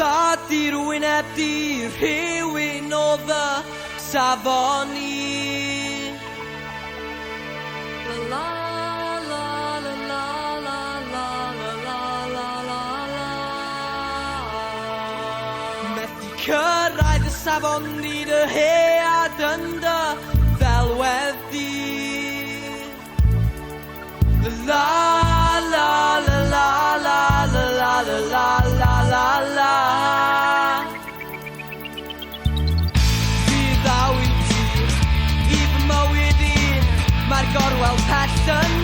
Dad i'r wyneb di, rhywun o fy safon i. La la la la la la la la la la la. Methu cyrraedd y safon ni dy head yn dy ddelwedd di. La la la la la la la la la la la. Fydd ddaw i ti i fy mywyd i, mae'r gorwel pell yn